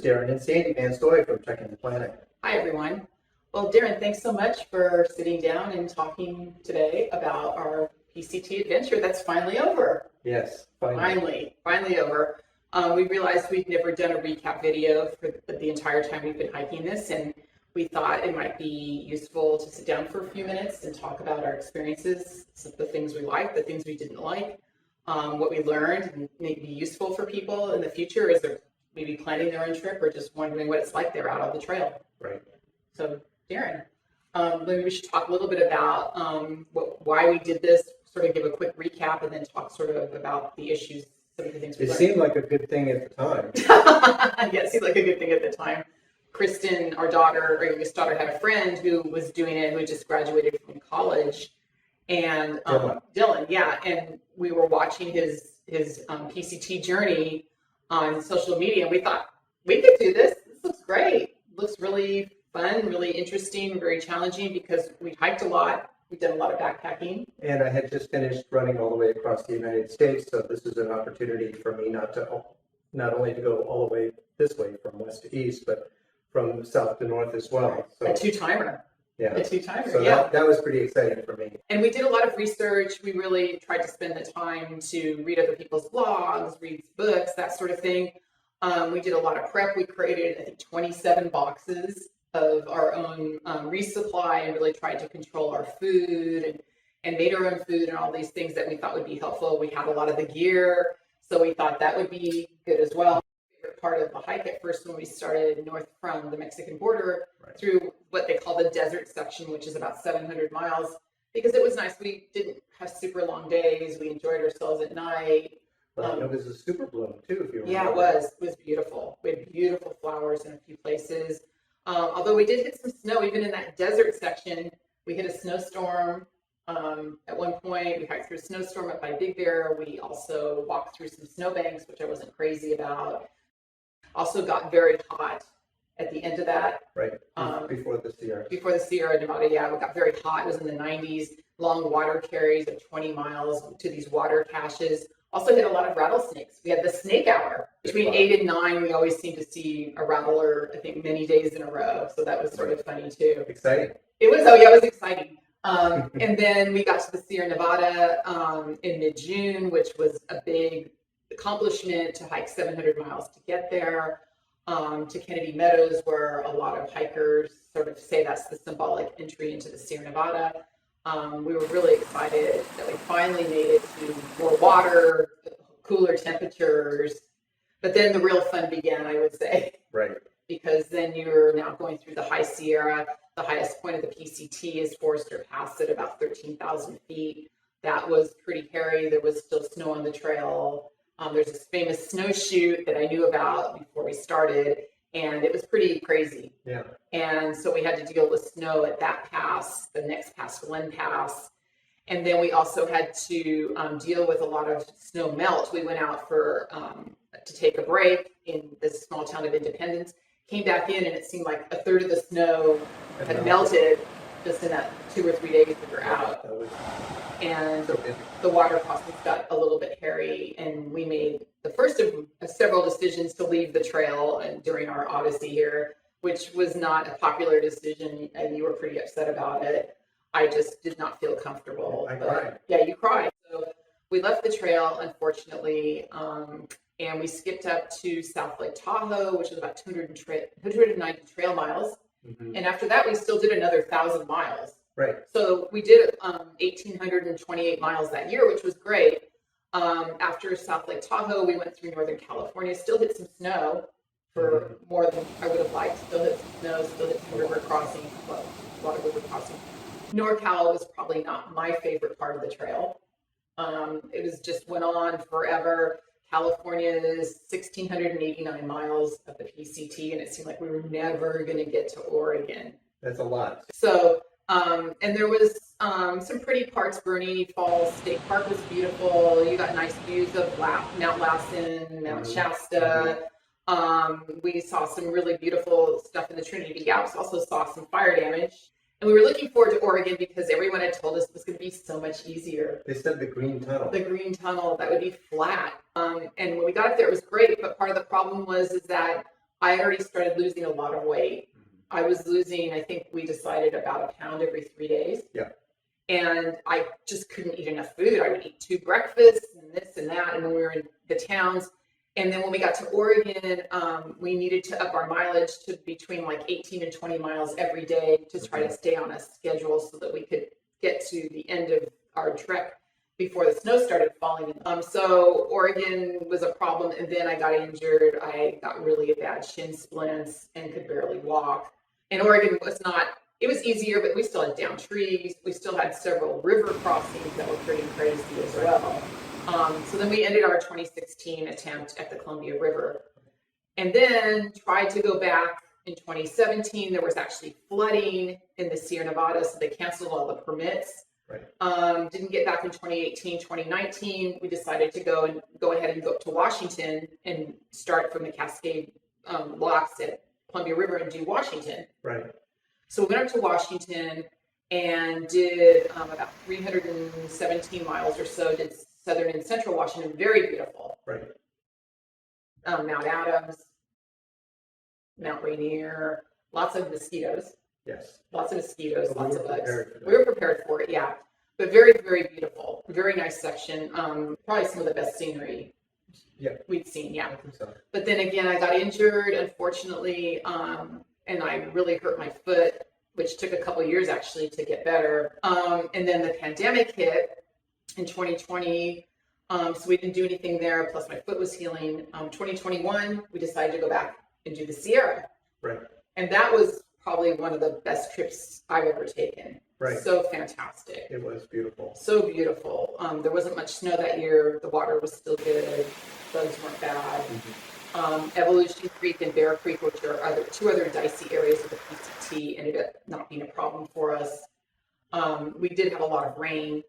is Darren and Sandy Van Stoy from Trekking the Planet. Hi, everyone. Well, Darren, thanks so much for sitting down and talking today about our PCT adventure that's finally over. Yes, Finally over. We realized we'd never done a recap video for the entire time we've been hiking this, and we thought it might be useful to sit down for a few minutes and talk about our experiences, the things we liked, the things we didn't like, what we learned, and maybe useful for people in the future as they're maybe planning their own trip or just wondering what it's like they're out on the trail. Right. So, Darren, maybe we should talk a little bit about why we did this, sort of give a quick recap, and then talk sort of about the issues, some of the things we learned. It seemed like a good thing at the time. Yeah, it seemed like a good thing at the time. Kristen, our youngest daughter, had a friend who was doing it, who just graduated from college, and Dylan, yeah, and we were watching his PCT journey on social media, and we thought we could do this. This looks great. Looks really fun, really interesting, very challenging because we hiked a lot. We've done a lot of backpacking. And I had just finished running all the way across the United States, so this is an opportunity for me not only to go all the way this way from west to east, but from south to north as well. So A two-timer. So Yeah. that was pretty exciting for me. And we did a lot of research. We really tried to spend the time to read other people's blogs, read books, that sort of thing. We did a lot of prep. We created, I think, 27 boxes of our own resupply and really tried to control our food and made our own food and all these things that we thought would be helpful. We had a lot of the gear, so we thought that would be good as well. Part of the hike at first when we started north from the Mexican border through what they call the desert section, which is about 700 miles, because it was nice. We didn't have super long days. We enjoyed ourselves at night. It was a super bloom too, if you remember. Yeah, it was. It was beautiful. We had beautiful flowers in a few places. Although we did hit some snow, even in that desert section, we hit a snowstorm. At one point, we hiked through a snowstorm up by Big Bear. We also walked through some snowbanks, which I wasn't crazy about. Also got very hot at the end of that. Right, before the Sierra. Before the Sierra Nevada, yeah, we got very hot. It was in the 90s. Long water carries of 20 miles to these water caches. Also hit a lot of rattlesnakes. We had the snake hour. Between 8 and 9, we always seemed to see a rattler, I think, many days in a row. So that was sort of funny too. Exciting. It was exciting. And then we got to the Sierra Nevada in mid-June, which was a big accomplishment to hike 700 miles to get there, to Kennedy Meadows, where a lot of hikers sort of say that's the symbolic entry into the Sierra Nevada. We were really excited that we finally made it to more water, cooler temperatures, but then the real fun began, I would say. Right. Because then you're now going through the high Sierra. The highest point of the PCT is Forester Pass at about 13,000 feet. That was pretty hairy. There was still snow on the trail. There's this famous snowshoot that I knew about before we started, and it was pretty crazy. Yeah. And so we had to deal with snow at that pass, the next pass, Glen Pass. And then we also had to deal with a lot of snow melt. We went out to take a break in this small town of Independence, came back in, and it seemed like a third of the snow had melted just in that 2 or 3 days we were out. And the water crossings got a little bit hairy, and we made the first of several decisions to leave the trail and during our odyssey here, which was not a popular decision, and you were pretty upset about it. I just did not feel comfortable. I cried. Yeah, you cried. So we left the trail, unfortunately, and we skipped up to South Lake Tahoe, which was about 290 trail miles. Mm-hmm. And after that, we still did another 1,000 miles. Right. So we did 1,828 miles that year, which was great. After South Lake Tahoe, we went through Northern California, still hit some snow for more than I would have liked. Still hit some snow, still hit some river crossing, well, a lot of river crossing. NorCal was probably not my favorite part of the trail. It was just went on forever. California is 1,689 miles of the PCT, and it seemed like we were never going to get to Oregon. That's a lot. So, and there was some pretty parts. Bernini Falls State Park was beautiful. You got nice views of Mount Lassen, Mount Shasta. We saw some really beautiful stuff in the Trinity Gaps. Also saw some fire damage. And we were looking forward to Oregon because everyone had told us it was going to be so much easier. They said the green tunnel. The green tunnel, that would be flat. And when we got up there, it was great. But part of the problem was that I already started losing a lot of weight. I was losing, I think we decided about a pound every 3 days. Yeah. And I just couldn't eat enough food. I would eat 2 breakfasts and this and that. And when we were in the towns, and then when we got to Oregon, we needed to up our mileage to between like 18 and 20 miles every day to try to stay on a schedule so that we could get to the end of our trek before the snow started falling. So Oregon was a problem, and then I got injured. I got really bad shin splints and could barely walk. And Oregon was not, it was easier, but we still had down trees. We still had several river crossings that were pretty crazy as well. So then we ended our 2016 attempt at the Columbia River, and then tried to go back in 2017. There was actually flooding in the Sierra Nevada, so they canceled all the permits. Right. Didn't get back in 2018, 2019. We decided to go ahead and go up to Washington and start from the Cascade locks at Columbia River and do Washington. Right. So we went up to Washington and did about 317 miles or so, did southern and central Washington, very beautiful. Right. Mount Adams, Mount Rainier, lots of mosquitoes. Yes. Lots of mosquitoes, But lots of bugs. we were prepared for it, yeah. But very, very beautiful. Very nice section. Probably some of the best scenery we'd seen, yeah. I think so. But then again, I got injured, unfortunately, and I really hurt my foot, which took a couple years actually to get better. And then the pandemic hit in 2020, so we didn't do anything there. Plus, my foot was healing. 2021, we decided to go back and do the Sierra. Right. And that was probably one of the best trips I've ever taken. Right. So fantastic. It was beautiful. So beautiful. There wasn't much snow that year. The water was still good. Bugs weren't bad. Evolution Creek and Bear Creek, which are two other dicey areas of the PCT, ended up not being a problem for us. We did have a lot of rain,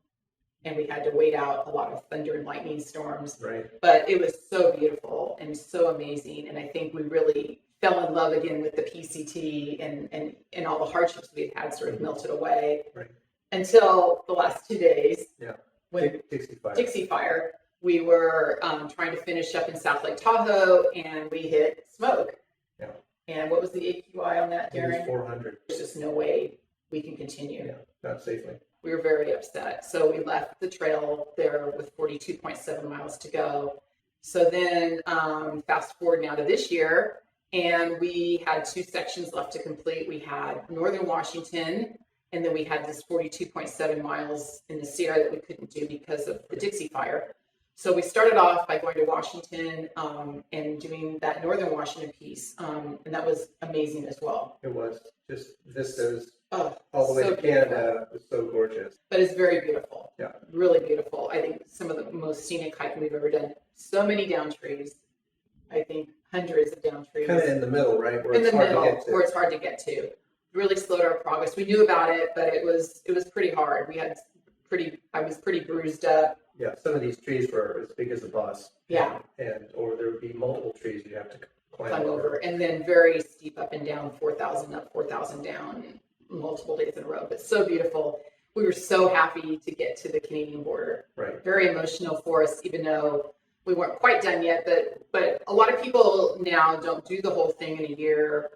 and we had to wait out a lot of thunder and lightning storms. Right. But it was so beautiful and so amazing. And I think we really fell in love again with the PCT, and all the hardships we had sort of melted away. Right. Until the last 2 days. Yeah. When Dixie Fire. We were trying to finish up in South Lake Tahoe, and we hit smoke. Yeah. And what was the AQI on that, Darren? It was 400. There's just no way we can continue. Yeah, not safely. We were very upset. So we left the trail there with 42.7 miles to go. So then fast forward now to this year, and we had 2 sections left to complete. We had Northern Washington, and then we had this 42.7 miles in the Sierra that we couldn't do because of the Dixie Fire. So we started off by going to Washington and doing that Northern Washington piece, and that was amazing as well. It was just vistas all the way to Canada. It was so gorgeous. But it's very beautiful. Yeah. Really beautiful. I think some of the most scenic hiking we've ever done. So many down trees. I think hundreds of down trees. Kind of in the middle, right? Where it's hard to get to. Really slowed our progress. We knew about it, but it was pretty hard. I was pretty bruised up. Yeah, some of these trees were as big as a bus. Yeah. Or there would be multiple trees you have to climb over. And then very steep up and down, 4,000 up, 4,000 down, multiple days in a row. But so beautiful. We were so happy to get to the Canadian border. Right. Very emotional for us, even though we weren't quite done yet. But a lot of people now don't do the whole thing in a year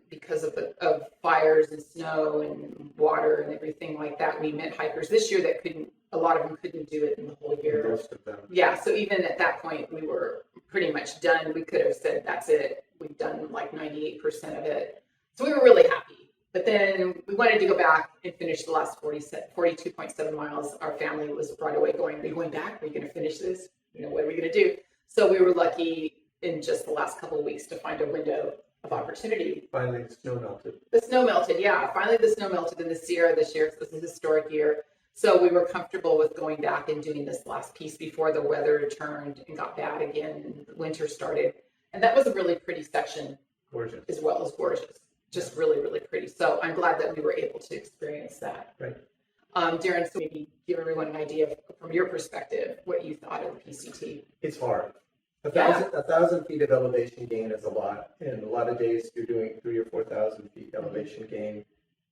because of fires and snow and water and everything like that. We met hikers this year that a lot of them couldn't do it in the whole year. Most of them. Yeah, so even at that point, we were pretty much done. We could have said, that's it. We've done like 98% of it. So we were really happy. But then we wanted to go back and finish the last 42.7 miles. Our family was right away going, are you going back? Are you going to finish this? What are we going to do? So we were lucky in just the last couple of weeks to find a window of opportunity. Finally, the snow melted. The snow melted, yeah. Finally, the snow melted in the Sierra this year. It's a historic year. So we were comfortable with going back and doing this last piece before the weather turned and got bad again and winter started. And that was a really pretty section. Gorgeous. As well as gorgeous. Just really, really pretty. So I'm glad that we were able to experience that. Right. Darren, so maybe give everyone an idea from your perspective what you thought of the PCT. It's hard. 1,000 feet of elevation gain is a lot. And a lot of days you're doing 3,000 or 4,000 feet elevation gain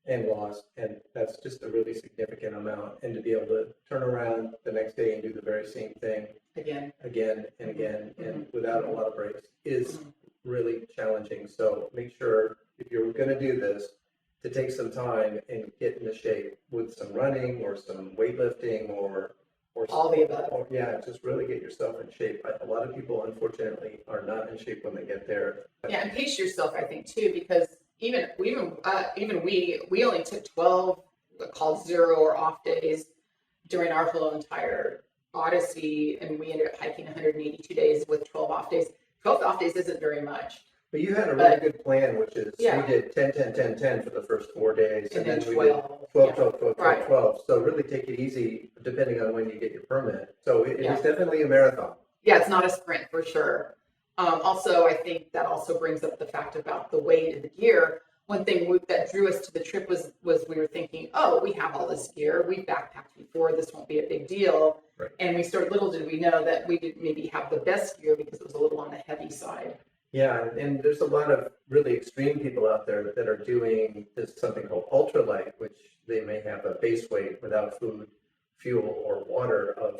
and loss. And that's just a really significant amount. And to be able to turn around the next day and do the very same thing again and again, and without a lot of breaks is really challenging. running. So make sure if you're going to do this, to take some time and get into shape with some running or some weightlifting or All the above. or, yeah, just really get yourself in shape. A lot of people, unfortunately, are not in shape when they get there. Yeah, and pace yourself, I think, too, because even we only took 12 called 0 or off days during our whole entire Odyssey, and we ended up hiking 182 days with 12 off days. 12 off days isn't very much. But you had a really good plan, which is Yeah. we did 10, 10, 10, 10 for the first 4 days. And then we 12. did 12, 12, 12, 12, Right. 12. So really take it easy depending on when you get your permit. So it Yeah. is definitely a marathon. Yeah, it's not a sprint for sure. Also, I think that also brings up the fact about the weight of the gear. One thing that drew us to the trip was we were thinking, oh, we have all this gear. We've backpacked before. This won't be a big deal. Right. And little did we know that we didn't maybe have the best gear because it was a little on the heavy side. Yeah, and there's a lot of really extreme people out there that are doing this something called ultralight, which they may have a base weight without food, fuel, or water of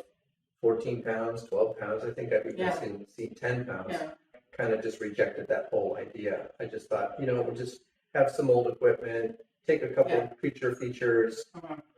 14 pounds, 12 pounds. I think I've even seen 10 pounds. Yeah. Kind of just rejected that whole idea. I just thought, we'll just have some old equipment, take a couple of creature features,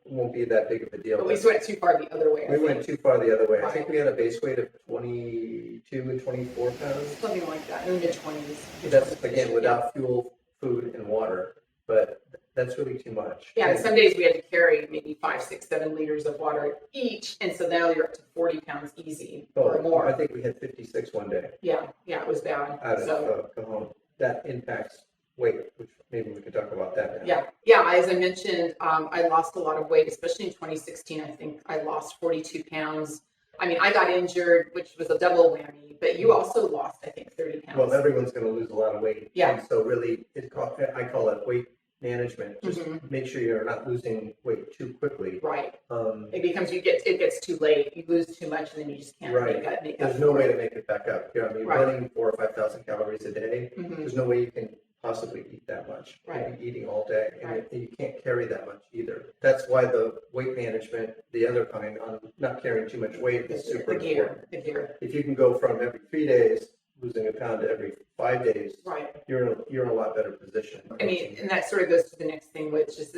won't be that big of a deal. But we went too far the other way. We went too far the other way. I Right. think we had a base weight of 22 and 24 pounds. Something like that, in the mid-20s. That's, again, without fuel, food, and water, but that's really too much. Yeah, and some days we had to carry maybe 5, 6, 7 liters of water each, and so now you're up to 40 pounds easy or more. I think we had 56 one day Yeah, it was bad. out of Cajon. That impacts weight, which maybe we could talk about that now. Yeah. As I mentioned, I lost a lot of weight, especially in 2016. I think I lost 42 pounds. I mean, I got injured, which was a double whammy, but you also lost, I think, 30 pounds. Well, everyone's going to lose a lot of weight. Yeah. And so really, I call it weight management. Just make sure you're not losing weight too quickly. Right. It gets too late. You lose too much, and then you just can't make up. There's no way to make it back up. Right. Running 4,000 or 5,000 calories a day. There's no way you can possibly eat that much. Right. You'll be eating all day, and Right. you can't carry that much either. That's why the weight management, the other kind, on not carrying too much weight, is super important. The gear. If you can go from every 3 days losing a pound to every 5 days, Right. you're in a lot better position. I mean, and that sort of goes to the next thing, which is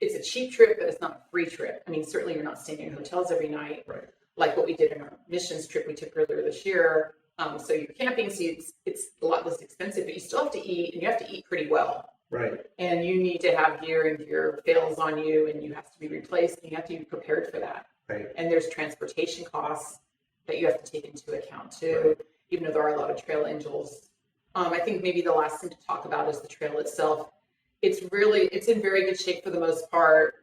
it's a cheap trip, but it's not a free trip. I mean, certainly you're not staying in hotels every night. Right. Like what we did in our missions trip we took earlier this year. So your camping seats, it's a lot less expensive, but you still have to eat, and you have to eat pretty well. Right. And you need to have gear, and gear fails on you, and you have to be replaced, and you have to be prepared for that. Right. And there's transportation costs that you have to take into account too, even though there are a lot of trail angels. I think maybe the last thing to talk about is the trail itself. It's in very good shape for the most part,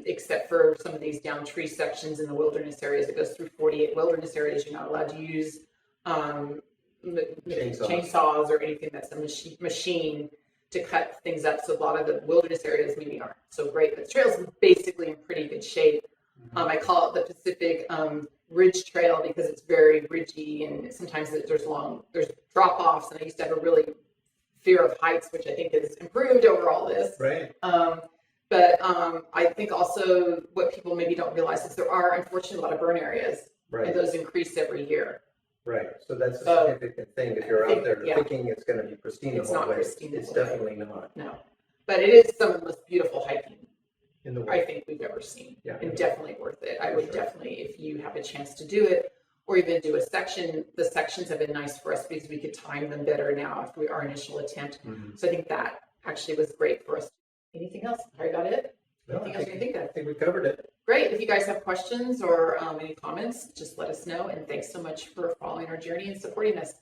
except for some of these down tree sections in the wilderness areas. It goes through 48 wilderness areas. You're not allowed to use chainsaws or anything that's a machine to cut things up. So a lot of the wilderness areas maybe aren't so great, but the trail's basically in pretty good shape. I call it the Pacific Ridge Trail because it's very ridgy, and sometimes there's drop offs, and I used to have a really fear of heights, which I think has improved over all this. Right. But I think also what people maybe don't realize is there are unfortunately a lot of burn areas, Right. and those increase every year. Right. So that's a significant thing. If you're out there thinking it's going to be pristine, It's not pristine. It's definitely not. No, but it is some of the most beautiful hiking In the I world. think we've ever seen, Yeah. and definitely worth it. I would Sure. definitely, if you have a chance to do it, or even do a section. The sections have been nice for us because we could time them better now after our initial attempt. So I think that actually was great for us. Anything else? Are you got it? No, Anything else you think I of? think we covered it. Great. If you guys have questions or any comments, just let us know. And thanks so much for following our journey and supporting us.